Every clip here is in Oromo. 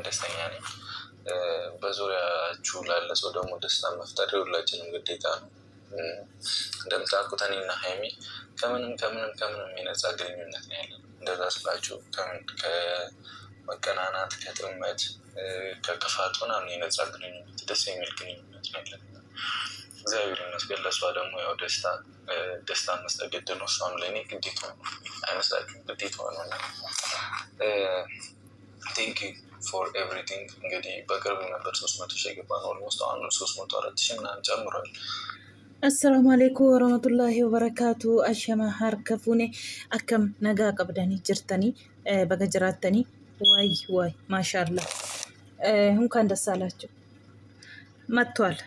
ደስተኛ ነኝ። በዙሪያችሁ ላለ ሰው ደግሞ ደስታ መፍጠር የሁላችንም ግዴታ ነው። እንደምታውቁት እኔና ሀይሚ ከምንም የነጻ ግንኙነት ነው ያለን። እንደዛ ስላችሁ ከመቀናናት፣ ከጥመት፣ ከክፋት ምናምን የነጻ ግንኙነት ደስ የሚል ግንኙነት ነው ያለን። እግዚአብሔር ይመስገን። ለእሷ ደግሞ ያው ደስታ መስጠት ግድ ነው። እሷም ለእኔ ግዴታ ነው አይመስላችሁም? ግዴታ ነው እና ቴንክ ዩ ፎር ኤቭሪቲንግ። እንግዲህ በቅርብ ነበር 300 ሺህ የገባ ነው። ኦልሞስት አሁን 304 ሺህ ምናምን ጨምሯል። አሰላሙ አለይኩም ወረህመቱላሂ ወበረካቱ። አሸማ ሀርከፉኔ አከም ነጋ ቀብዳኒ ጅርተኒ በገጀራተኒ ዋይ ማሻላ እንኳን ደስ አላችሁ። መጥቷል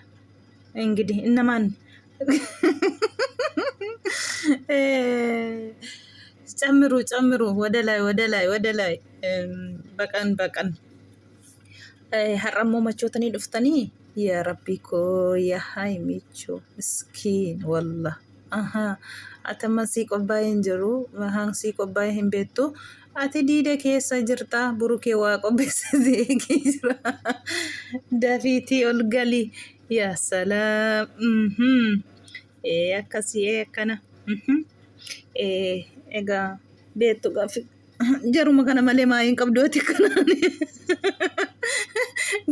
እንግዲህ እነማን ጨምሩ ወደ ላይ በቀን ሀረሞ መቾተኒ ዱፍተኒ የረቢኮ የሃይሚቾ ምስኪን ወላ አተማ ሲቆባይን ጅሩ መሃን ሲቆባይን ቤቱ አቲ ዲደ ኬሳ ጅርታ ቡሩኬ ዋቆቤስ ዜጊራ ዳፊቲ ኦልገሊ ያ ሰላም አካሲ አከና ኤጋ ቤቱ ጋፊ ጀሩማ ከነ ማሌ ማይን ቀብዶቲ ከናኒ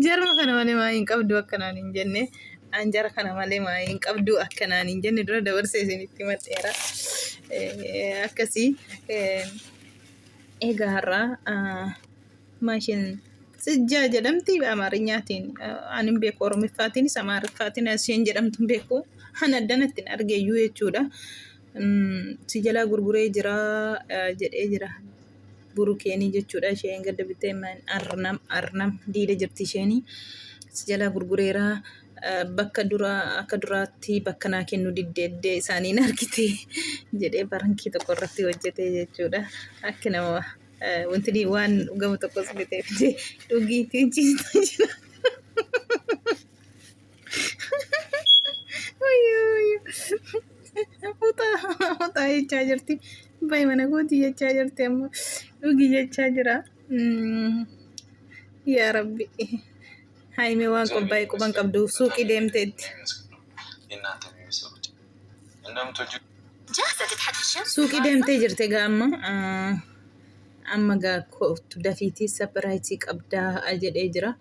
ጀሩማ ከነ ማሌ ማይን ቀብዶ አከናኒ እንጀኔ አንጀራ ከነ ማሌ ማይን ቀብዶ አከናኒ እንጀኔ ድረ ደበርሴ ሲኒቲ መጤራ አካሲ ኤጋ ሀራ ማሽን ስጃ ጀደምቲ በአማርኛቲን አንም ቤኮ ኦሮሚፋቲን ሰማርፋቲን አስየን ጀደምቱን ቤኮ ሀነደነትን አርጌዩ የቹዳ ሲጀላ ጉርጉሬ ጅራ ጀዴ ጅራ ቡሩኬኒ ጀቹዳ ሼን ገደ ቢቴማን አርናም ዲደ ጅርቲ ሼኒ ሲጀላ ጉርጉሬራ bakka akka duraatti bakka naa kennu diddeeddee isaaniin argite jedhee barankii tokko irratti hojjete jechuudha. Akka nama wanti waan dhugamu tokkos bitee fidee dhugiitiin ciisaa jira. Utaa jechaa jirti. Baay'ee mana gootii jechaa jirti ammoo dhugii jechaa jira. Yaa Rabbi. Haime waan qophaa'e quban qabdu suuqii deemteetti. Suuqii deemtee jirte gaamma amma gaa kootu dafiitii sabiraayisii qabdaa jedhee jira.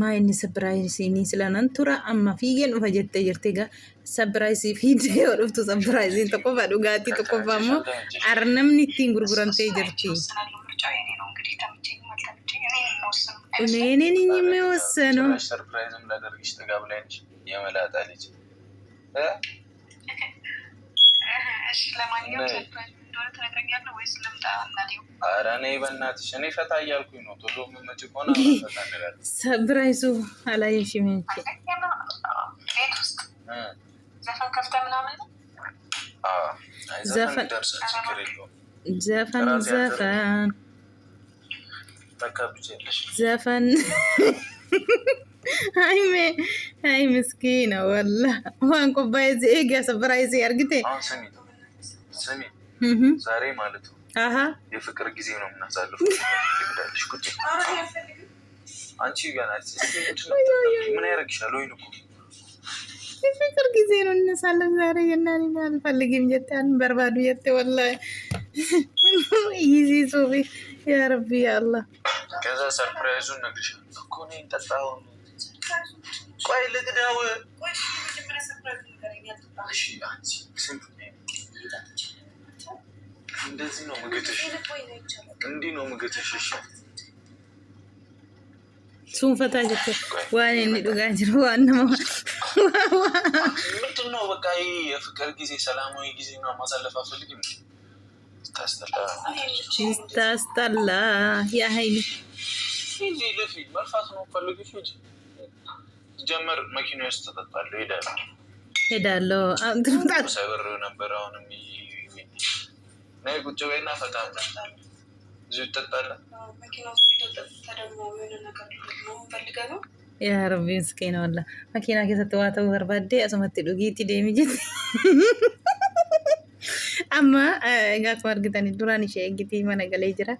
Maa inni sabiraayisii silanan tura amma fiigeen dhufa jettee jirte gaa sabiraayisii fiidee yoo dhuftu sabiraayisiin tokkoffaa dhugaatii tokkoffaa immoo arnamni ittiin gurguramtee jirti. እኔን የሚወሰነው ሰርፕራይዝም ላደርግሽ ጥጋብ ላይ ነሽ የመላጣ ልጅ እሺ ለማንኛውም ሰርፕራይዝ እንደሆነ ትነግረኛለህ ወይስ ልምጣ እናዲው? ኧረ ነይ በእናትሽ እኔ ፈታ እያልኩኝ ነው። ቶሎ መመጭ ከሆነ ፈታ እንላለን። ሰርፕራይዙ አላየሽም እንጂ ቤት ውስጥ ዘፈን ከፍተህ ምናምን ነው? አዎ ዘፈን ደርሰን ችግር የለውም። ዘፈን ዘፈን ሃይ ምስኪና ወላ ዋን ቆባይ ዘኤጋ ሰብራይዝ ያርግቴ ስሚ ዛሬ ማለት ነው የፍቅር ጊዜ ነው የምናሳልፈው። ትግዳለሽ ቁጭ አንቺ ገና ምን ያረግሻል ወይ ነው የፍቅር ጊዜ ነው እናሳልፍ ዛሬ የናኒ አልፈልግም ጀታን በርባዱ የተ ወላ ይዚ ሶሪ ያ ረቢ ያ አላህ ከዛ ሰርፕራይዙን ነግርሻለሁ እኮ ነው እንጠጣው። ቆይ ልግዳው ቆይ መጀመሪያ ሰርፕራይዝ ንገረኛል። እሺ አንቺ ስንት ነው እንደዚህ ነው ምግትሽ? እንዲህ ነው ምግትሽ? እሺ ሱን ፈታ ጀተ ዋኔ ንዱጋ ጅሩ ዋናው ምንድን ነው በቃ የፍቅር ጊዜ ሰላማዊ ጊዜ ነው ማሳለፍ አፈልግም። ታስጠላ ያ ሃይሚ እጂ ለፊ መልፋት ነው ፈልግሽ እንጂ ጀመር መኪና ውስጥ ተጠጣለሁ ሄዳለሁ አንተም ሰበር ነበር። አሁንም ነይ ቁጭ በይና ፈታ እዚህ ተጠጣለህ መኪና ውስጥ ተደርሞ የሆነ ነገር ነው ፈልገህ ነው? ያ ረቢ ምስኪና ወላ መኪና ከሰተዋተው በርባዴ አሰመት ዱጊቲ ደሚጅት amma egaa akkuma argitanii duraan ishee eeggitii mana galee jira.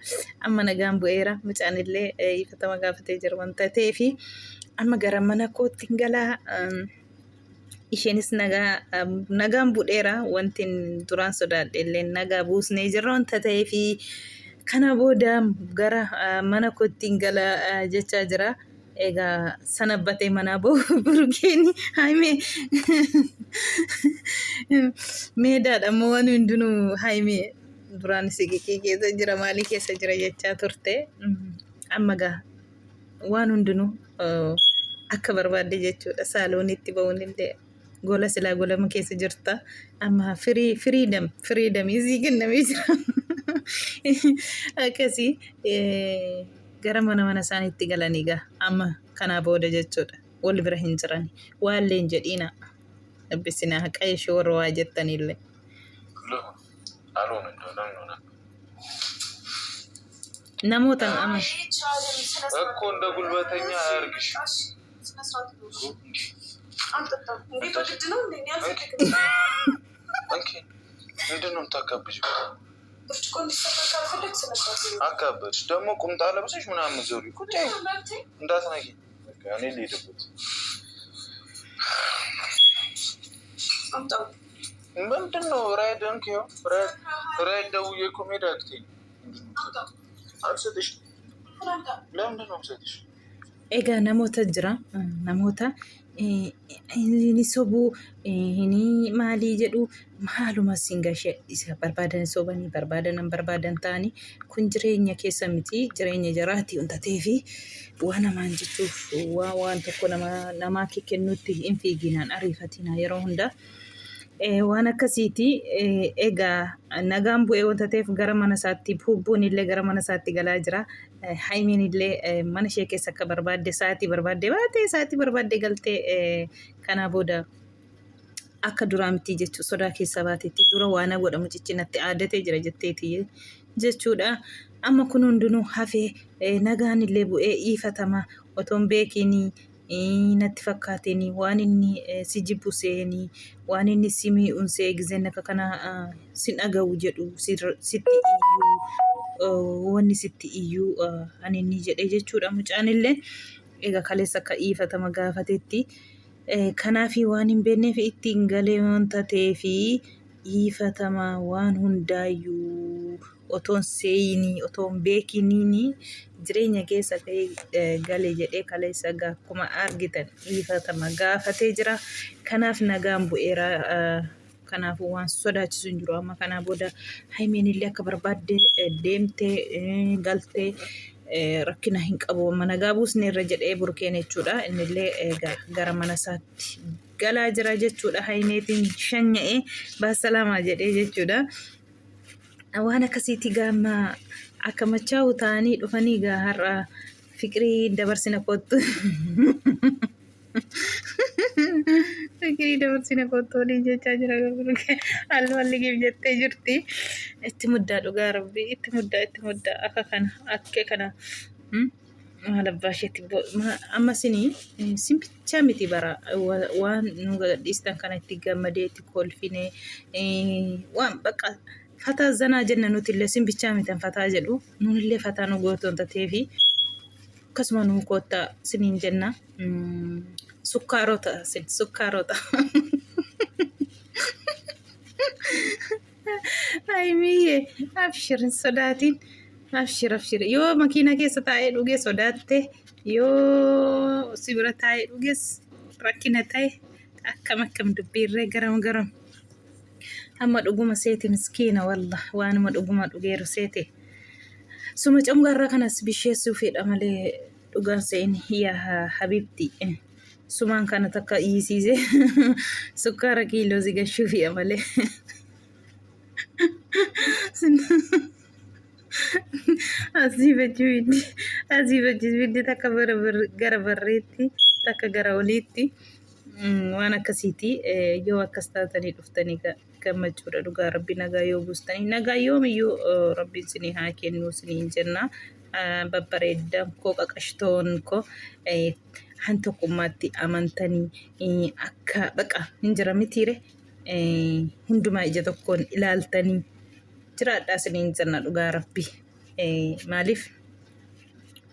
Amma nagaan bu'eera. Mucaan illee ifatama gaafatee jira wanta ta'eefi amma gara mana kootti galaa. Isheenis nagaan bu'eera. Wanti duraan sodaadhe illee nagaa buusnee jirra wanta ta'eefi kana booda gara mana kootti galaa jechaa jira. Egaa sanabbatee mana burgeeni haime meedaadha moo waan hundinuu haime duraan siqii keessa jira maalii keessa jira jechaa turte. Amma gaa waan hundinuu akka barbaadde jechuudha. Saaloonitti ba'uun illee gola silaa golama keessa jirta. Amma freedom isii kennamee jira. Akkasii gara mana isaaniitti galanii gaa amma kanaa booda jechuudha. Wal bira hin jiran waallee hin jedhiina. Ebbisina haqa ishee warra waa jettanillee. Namootaan amma. Akkoo እንደ ጉልበተኛ አያርግሽ። ምንድን ነው የምታካብጂው? አካበድሽ ደግሞ ቁምጣ ለብሰሽ ምናምን ዞሪ ቁጭ እንዳትነቂ። እኔ ልሄድበት ምንድን ነው ራይድ እንኪው ራይድ ደውዬ እኮ መሄድ አቅተኝ። አልሰጥሽም። ለምንድን ነው የምሰጥሽ? ኤጋ ናሞታ ጅራ ናሞታ inni sobuu inni maalii jedhu maaluma singashe isa barbaadan sobanii barbaadan ta'anii kun jireenya keessa miti jireenya jaraati wanta ta'eefi waan namaan jechuuf waan tokko namaa kennutti hin fiiginaan ariifatina yeroo hunda waan akkasiiti. Egaa nagaan bu'ee wanta ta'eef gara mana isaatti hubbuun illee gara mana isaatti galaa jira. Haimeen illee mana ishee keessa akka barbaadde sa'aatii barbaadde baatee sa'aatii barbaadde galtee kanaa booda akka duraa miti jechuudha. Sodaa keessa baateetti dura waan godhamu ciccinatti aadatee jira jetteeti jechuudha. Amma kun hundinuu hafee nagaan illee bu'ee ifatama otoon beekinii natti fakkaateen waan inni si jibbu seenii waan inni si mi'uunsee gizeen akka kana sin dhaga'u jedhu sitti iyyuu wanni sitti iyyuu ani inni jedhee jechuudha. Mucaan illee egaa kaleessa akka ifatama gaafatetti kanaafi waan hin beekneef ittiin galee wanta ta'eefi ifatama waan hundaayyuu otoon seeyinii otoon beekiniini jireenya keessa ta'ee galee jedhee kaleessa akkuma argitan ifatama gaafatee jira. Kanaaf nagaan bu'eera. Kanaaf waan sodaachisu hin jiru. Amma kanaa booda haimeen illee akka barbaadde deemtee galtee rakkina hin qabu. Mana gaabuusni irra jedhee burkeen jechuudha. Innillee gara mana isaatti galaa jira jechuudha. Haimeetiin shanya'ee baasalamaa jedhee jechuudha. Waan akkasiiti gaama akka machaa'u ta'anii dhufanii gaa har'a fiqirii dabarsina kottu. Fikirii dabarsina kottoolii jechaa jira. Almalligiif jettee jirti. Itti muddaa dhugaa rabbii itti muddaa akka kana maal abbaa isheetti amma simpichaa miti bara waan nu gadhiistan kana itti gammadee itti kolfine waan bakka fataa zanaa jenna nuti illee simpichaa mitan fataa jedhu nunillee fataa nu gootu wanta ta'eefi akkasuma nu koottaa siniin jenna. Sukkaarota. Haimiyye abshirin sodaatiin abshir yoo makiina keessa taa'ee dhugee sodaatte yoo sibira taa'ee dhugees rakkina ta'e akkam dubbiirree garam amma dhuguma seeti miskiina walla waanuma dhuguma dhugeeru seete suma camgarra kanas bisheessuu fedha malee dhugaan seeni yaa habibti. Sumaan kana takka dhiisiise sukkaara kiiloo zigashuu fi'a malee. Asiifachiis biddi takka gara barreetti takka gara oliitti waan akkasiiti. Yoo akkas taatanii dhuftanii gammachuudha dhugaa rabbi nagaa yoo buustanii nagaa yoomiyyuu rabbiin sinii haa kennuu siniin jenna. Babbareeddaan koo qaqashtoon koo han tokkummaatti amantanii akka baqa hin jira mitiire hundumaa ija tokkoon ilaaltanii jiraadhaa isiniin jenna dhugaa rabbi. Maaliif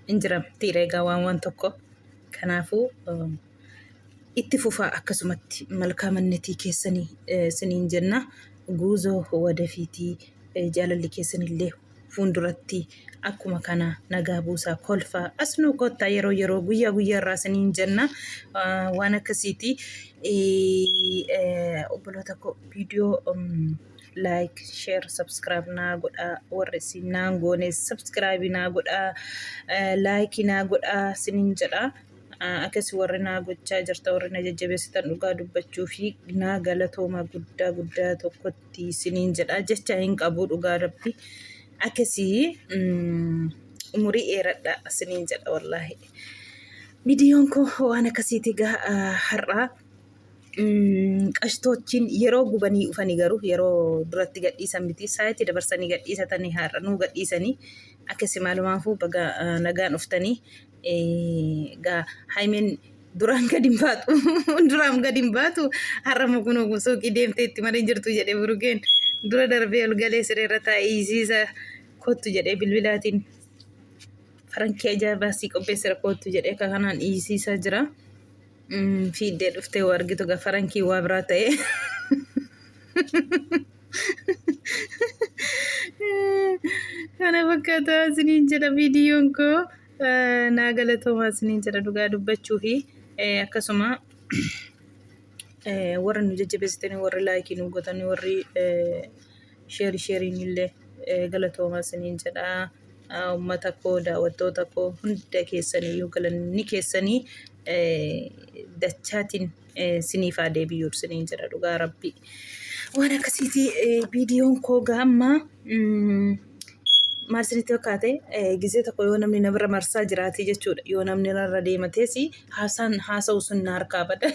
injiramtii reegaa waan tokko kanaafuu itti fufaa akkasumatti malkaamannetii keessanii isiniin jenna. Guuzoo wadafiitii jaalalli keessanillee fuulduratti akkuma kana nagaa buusaa kolfaa asnuu kottaa yeroo guyyaa irraa isiniin jenna. Waan akkasiiti obboloota koo viidiyoo like, share, subscribe naa godhaa. Warri sinaan goone subscribe naa godhaa, like naa godhaa isiniin jedha. Akkasii warri naa gochaa jirta warri na jajjabeessitan dhugaa dubbachuu fi naa galatooma guddaa tokkotti isiniin jedha. Jecha hin qabu dhugaa rabbi. Akkasii umurii dheeradha isiniin jedha wallaahi. Viidiyoon koo waan akkasiiti har'aa. Qashtoottiin yeroo gubanii dhufanii garuu yeroo duratti gadhiisan miti saayitii dabarsanii gadhiisatanii har'a nuu gadhiisanii akkasii maalumaafuu baga nagaan dhuftanii haimeen duraan gadi hin baatu har'a mukunoo suuqii deemtee itti malee jirtu jedhee burugeen dura darbee ol galee sireerra taa'ee isiisa kottu jedhee bilbilaatiin farankii ajaa'ibaa sii qopheessira kottu jedhee kanaan isiisa jira. Fiiddee dhuftee waa argitu farankii waa biraa ta'e. Kana fakkaataa isiniin jedha viidiyoon koo. Naa galatoomaa isiniin jedha dhugaa dubbachuu fi akkasuma warra nu jajjabeessitanii warri laayikii nu godhanii warri sheeriin illee galatoomaa isiniin jedha. Uummata koo daawwattoota koo hunda keessanii galanni keessanii dachaatiin siniifaa deebi'uu isiniin jedha dhugaa rabbi. Waan akkasiiti viidiyoon koo gaamma maal isinitti fakkaate gisee tokko yoo namni namarra marsaa jiraate jechuudha. Yoo namni narra deematees haasa'u sun na harkaa bada.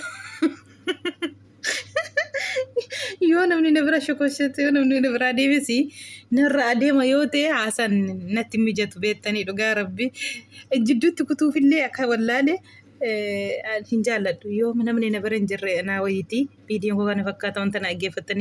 Yoo namni na bira shokoshate yoo namni na bira adeemes narra adeema yoo ta'e haasaan natti mijatu beektanii dhugaa rabbi. Jidduutti kutuufillee akka wallaale hin jaalladhu yoo namni na bira hin jirre naa wayiiti. Viidiyoon koo kana fakkaata wanta na dhaggeeffattanii